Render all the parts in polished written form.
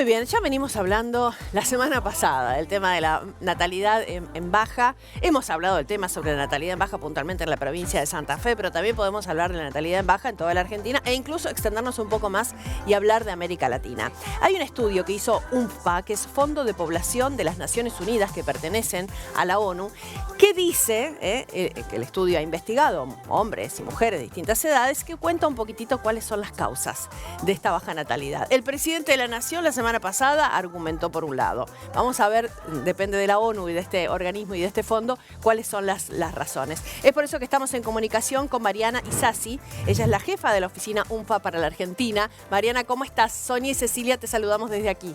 Muy bien, ya venimos hablando la semana pasada del tema de la natalidad en baja. Hemos hablado del tema sobre la natalidad en baja puntualmente en la provincia de Santa Fe, pero también podemos hablar de la natalidad en baja en toda la Argentina e incluso extendernos un poco más y hablar de América Latina. Hay un estudio que hizo UNFPA, que es Fondo de Población de las Naciones Unidas, que pertenecen a la ONU, que dice, que el estudio ha investigado hombres y mujeres de distintas edades, que cuenta un poquitito cuáles son las causas de esta baja natalidad. El presidente de la Nación la semana pasada argumentó por un lado. Vamos a ver, depende de la ONU y de este organismo y de este fondo, cuáles son las razones. Es por eso que estamos en comunicación con Mariana Isasi. Ella es la jefa de la oficina UNFPA para la Argentina. Mariana, ¿cómo estás? Sonia y Cecilia, te saludamos desde aquí.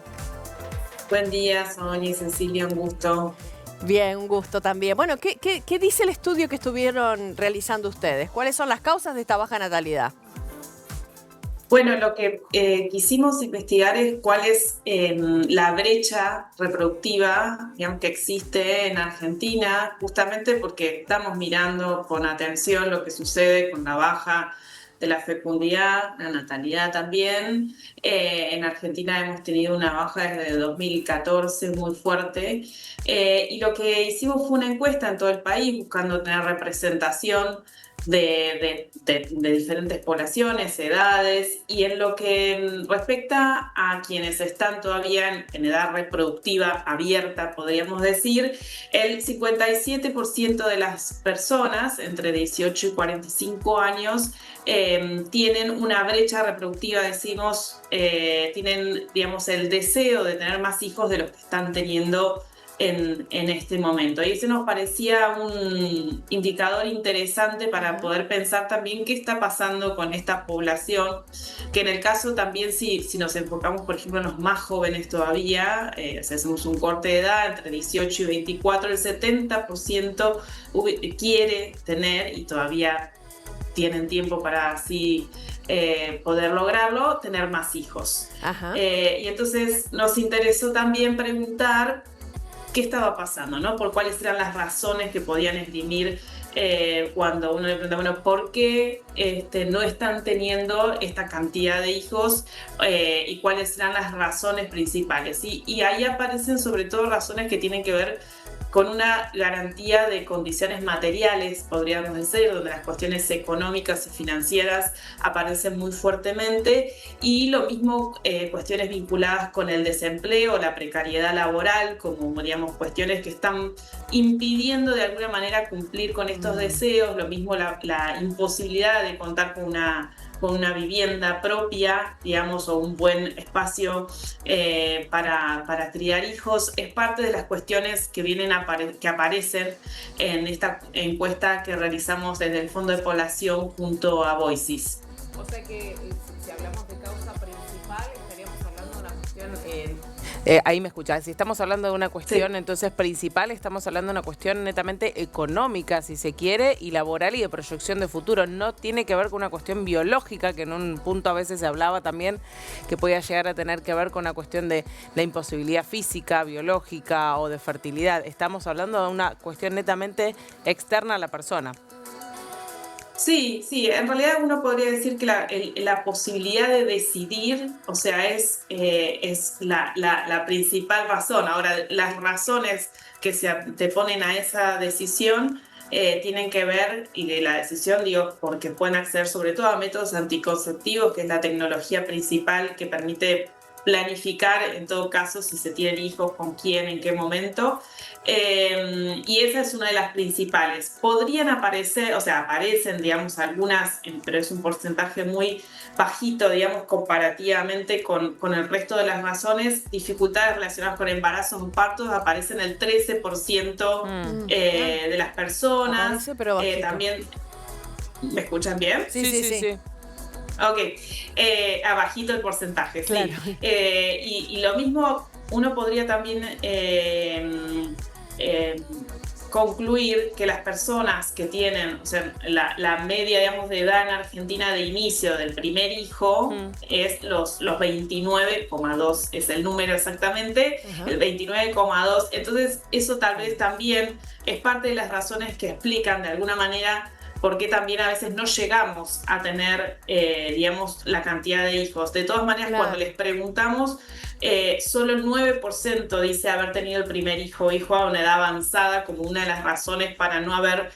Buen día, Sonia y Cecilia, un gusto. Bien, un gusto también. Bueno, ¿qué dice el estudio que estuvieron realizando ustedes? ¿Cuáles son las causas de esta baja natalidad? Bueno, lo que quisimos investigar es cuál es la brecha reproductiva, digamos, que existe en Argentina, justamente porque estamos mirando con atención lo que sucede con la baja de la fecundidad, la natalidad también. En Argentina hemos tenido una baja desde 2014 muy fuerte. Y lo que hicimos fue una encuesta en todo el país buscando tener representación de diferentes poblaciones, edades, y en lo que respecta a quienes están todavía en edad reproductiva abierta, podríamos decir, el 57% de las personas entre 18 y 45 años tienen una brecha reproductiva, decimos, tienen, digamos, el deseo de tener más hijos de los que están teniendo en este momento. Y ese nos parecía un indicador interesante para poder pensar también qué está pasando con esta población, que en el caso también si nos enfocamos, por ejemplo, en los más jóvenes todavía, si hacemos un corte de edad entre 18 y 24, el 70% quiere tener, y todavía tienen tiempo para así poder lograrlo, tener más hijos. Y entonces nos interesó también preguntar qué estaba pasando, ¿no? Por cuáles eran las razones que podían esgrimir cuando uno le pregunta, bueno, ¿por qué no están teniendo esta cantidad de hijos y cuáles serán las razones principales? Y ahí aparecen sobre todo razones que tienen que ver con una garantía de condiciones materiales, podríamos decir, donde las cuestiones económicas y financieras aparecen muy fuertemente, y lo mismo cuestiones vinculadas con el desempleo, la precariedad laboral, como digamos cuestiones que están impidiendo de alguna manera cumplir con estos deseos, lo mismo la imposibilidad de contar con una vivienda propia, digamos, o un buen espacio para criar hijos, es parte de las cuestiones que que aparecen en esta encuesta que realizamos desde el Fondo de Población junto a Voices. O sea que si hablamos de causa principal, estaríamos hablando de una cuestión... ahí me escuchás. Si estamos hablando de una cuestión, sí, entonces principal, estamos hablando de una cuestión netamente económica, si se quiere, y laboral y de proyección de futuro. No tiene que ver con una cuestión biológica, que en un punto a veces se hablaba también que podía llegar a tener que ver con una cuestión de la imposibilidad física, biológica o de fertilidad. Estamos hablando de una cuestión netamente externa a la persona. Sí, en realidad uno podría decir que la posibilidad de decidir, o sea, es la principal razón. Ahora, las razones que te ponen a esa decisión tienen que ver, y de la decisión digo, porque pueden acceder sobre todo a métodos anticonceptivos, que es la tecnología principal que permite planificar en todo caso si se tienen hijos, con quién, en qué momento. Y esa es una de las principales. Podrían aparecer, o sea, aparecen, digamos, algunas, pero es un porcentaje muy bajito, digamos, comparativamente con el resto de las razones. Dificultades relacionadas con embarazos o partos aparecen el 13% de las personas. Aparece, pero también, ¿me escuchan bien? Sí. Ok, abajito el porcentaje, sí. Claro. Y lo mismo uno podría también concluir que las personas que tienen, o sea, la media, digamos, de edad en Argentina de inicio del primer hijo es los 29,2, es el número exactamente, el 29,2. Entonces, eso tal vez también es parte de las razones que explican de alguna manera por qué también a veces no llegamos a tener, digamos, la cantidad de hijos. De todas maneras, Claro. cuando les preguntamos, solo el 9% dice haber tenido el primer hijo o hijo a una edad avanzada como una de las razones para no haber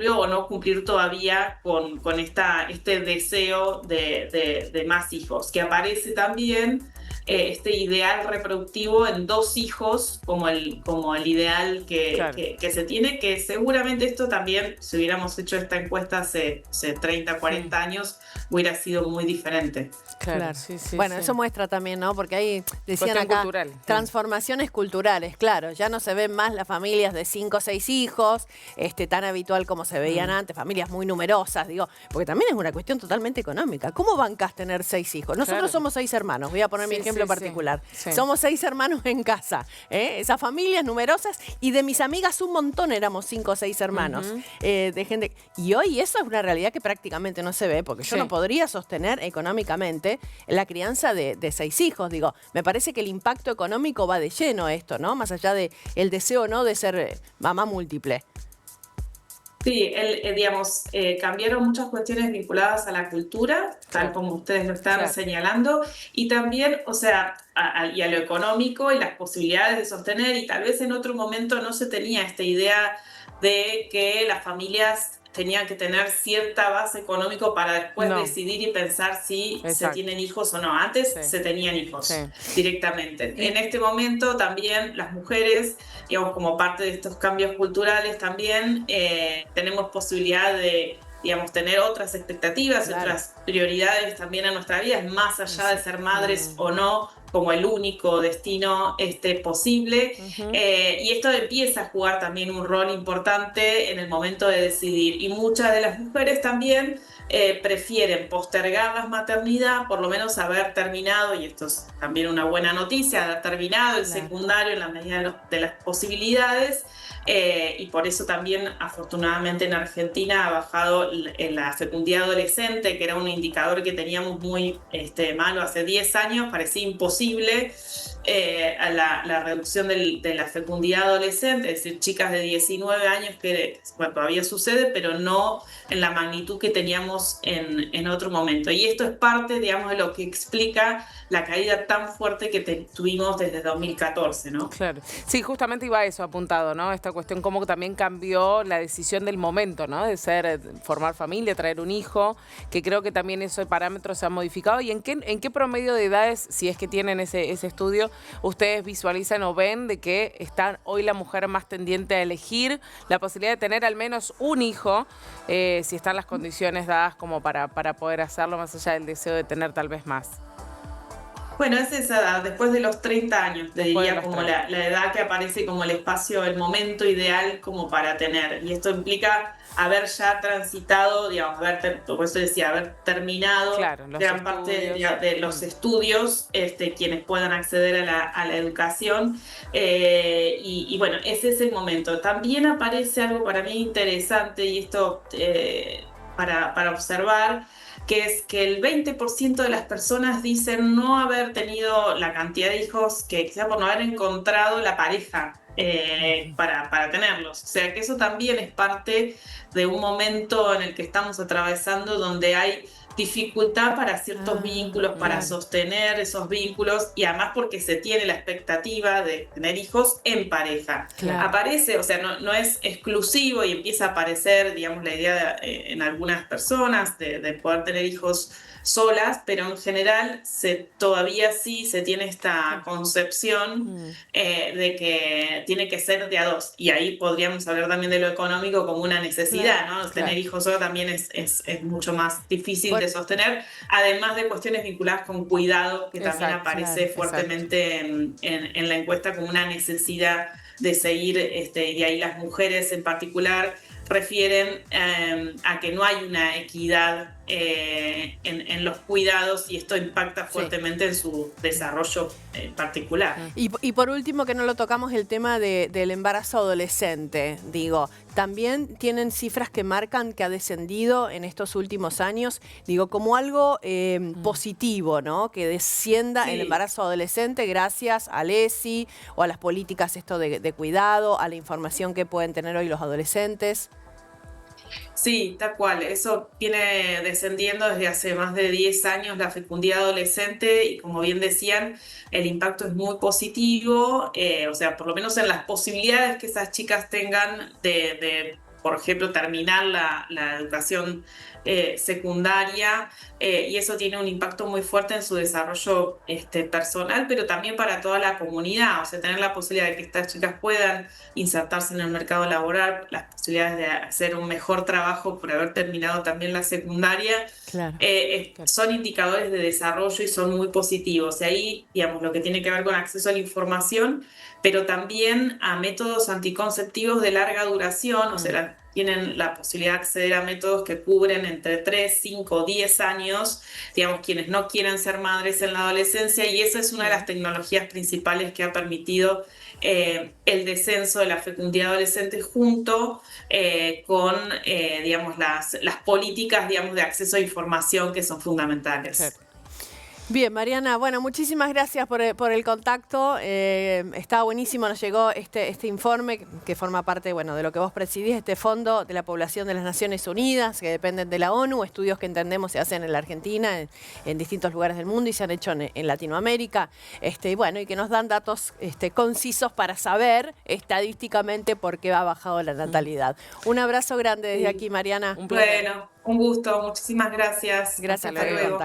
o no cumplir todavía con este deseo de más hijos, que aparece también este ideal reproductivo en 2 hijos como el ideal Claro. que se tiene, que seguramente esto también, si hubiéramos hecho esta encuesta hace 30, 40 años, hubiera sido muy diferente. Claro. Bueno, eso muestra también, ¿no? Porque ahí decían Cuestión acá cultural. transformaciones culturales, claro. Ya no se ven más las familias de 5 o 6 hijos, tan habitual como se veían antes, familias muy numerosas, digo, porque también es una cuestión totalmente económica. ¿Cómo bancás tener 6 hijos? Nosotros Claro. somos 6 hermanos, voy a poner mi ejemplo particular. Sí. Somos 6 hermanos en casa, esas familias numerosas, y de mis amigas un montón éramos 5 o 6 hermanos, de gente. Y hoy eso es una realidad que prácticamente no se ve, porque yo no podría sostener económicamente la crianza de 6 hijos. Digo, me parece que el impacto económico va de lleno a esto, ¿no? Más allá de el deseo o no de ser mamá múltiple. Sí, digamos, cambiaron muchas cuestiones vinculadas a la cultura, tal como ustedes lo están señalando, y también, o sea, y a lo económico y las posibilidades de sostener, y tal vez en otro momento no se tenía esta idea de que las familias tenían que tener cierta base económica para después decidir y pensar si se tienen hijos o no. Antes se tenían hijos directamente. En este momento también las mujeres, digamos, como parte de estos cambios culturales, también tenemos posibilidad de, digamos, tener otras expectativas, otras prioridades también en nuestra vida, más allá de ser madres o no, como el único destino posible. Y esto empieza a jugar también un rol importante en el momento de decidir. Y muchas de las mujeres también prefieren postergar la maternidad, por lo menos haber terminado, y esto es también una buena noticia, haber terminado el secundario en la medida de las posibilidades. Y por eso también, afortunadamente, en Argentina ha bajado la fecundidad adolescente, que era un indicador que teníamos muy malo hace 10 años, parecía imposible a la reducción de la fecundidad adolescente, es decir, chicas de 19 años, que todavía sucede, pero no en la magnitud que teníamos en otro momento. Y esto es parte, digamos, de lo que explica la caída tan fuerte que tuvimos desde 2014, ¿no? Claro. Sí, justamente iba a eso apuntado, ¿no? Esta cuestión, cómo también cambió la decisión del momento, ¿no? De formar familia, traer un hijo, que creo que también esos parámetros se han modificado. ¿Y en qué promedio de edades, si es que tienen ese estudio, ustedes visualizan o ven de que está hoy la mujer más tendiente a elegir la posibilidad de tener al menos un hijo, si están las condiciones dadas como para poder hacerlo, más allá del deseo de tener tal vez más? Bueno, es esa edad, después de los 30 años, te diría, como la edad que aparece como el espacio, el momento ideal como para tener. Y esto implica haber ya transitado, digamos, por eso decía, haber terminado gran parte de los estudios, quienes puedan acceder a la educación. Y bueno, ese es el momento. También aparece algo para mí interesante, y esto para observar, que es que el 20% de las personas dicen no haber tenido la cantidad de hijos, que quizá por no haber encontrado la pareja para tenerlos. O sea que eso también es parte de un momento en el que estamos atravesando, donde hay dificultad para ciertos vínculos, para sostener esos vínculos, y además porque se tiene la expectativa de tener hijos en pareja. Aparece, o sea, no es exclusivo, y empieza a aparecer, digamos, la idea en algunas personas de poder tener hijos solas, pero en general todavía sí se tiene esta concepción de que tiene que ser de a dos, y ahí podríamos hablar también de lo económico como una necesidad, ¿no? Tener hijos solos también es mucho más difícil de sostener, además de cuestiones vinculadas con cuidado, que también aparece fuertemente en la encuesta como una necesidad de seguir, y ahí las mujeres en particular refieren a que no hay una equidad en los cuidados, y esto impacta fuertemente en su desarrollo particular. Y por último, que no lo tocamos, el tema del embarazo adolescente. Digo, también tienen cifras que marcan que ha descendido en estos últimos años, digo, como algo positivo, ¿no? Que descienda el embarazo adolescente gracias al ESI o a las políticas de cuidado, a la información que pueden tener hoy los adolescentes. Sí, tal cual. Eso viene descendiendo desde hace más de 10 años la fecundidad adolescente y como bien decían, el impacto es muy positivo, o sea, por lo menos en las posibilidades que esas chicas tengan por ejemplo, terminar la educación secundaria, y eso tiene un impacto muy fuerte en su desarrollo personal, pero también para toda la comunidad, o sea, tener la posibilidad de que estas chicas puedan insertarse en el mercado laboral, las posibilidades de hacer un mejor trabajo por haber terminado también la secundaria, Claro. son indicadores de desarrollo y son muy positivos. Y ahí, digamos, lo que tiene que ver con acceso a la información, pero también a métodos anticonceptivos de larga duración, o sea, tienen la posibilidad de acceder a métodos que cubren entre 3, 5, 10 años, digamos, quienes no quieren ser madres en la adolescencia, y esa es una de las tecnologías principales que ha permitido el descenso de la fecundidad adolescente junto con, digamos, las políticas, digamos, de acceso a información que son fundamentales. Perfecto. Bien, Mariana, bueno, muchísimas gracias por el contacto. Está buenísimo, nos llegó este informe que forma parte, bueno, de lo que vos presidís, este Fondo de la Población de las Naciones Unidas, que dependen de la ONU, estudios que entendemos se hacen en la Argentina, en distintos lugares del mundo y se han hecho en Latinoamérica, y bueno, y que nos dan datos concisos para saber estadísticamente por qué ha bajado la natalidad. Un abrazo grande desde aquí, Mariana. Bueno, un gusto, muchísimas gracias. Gracias Hasta por el luego. contacto.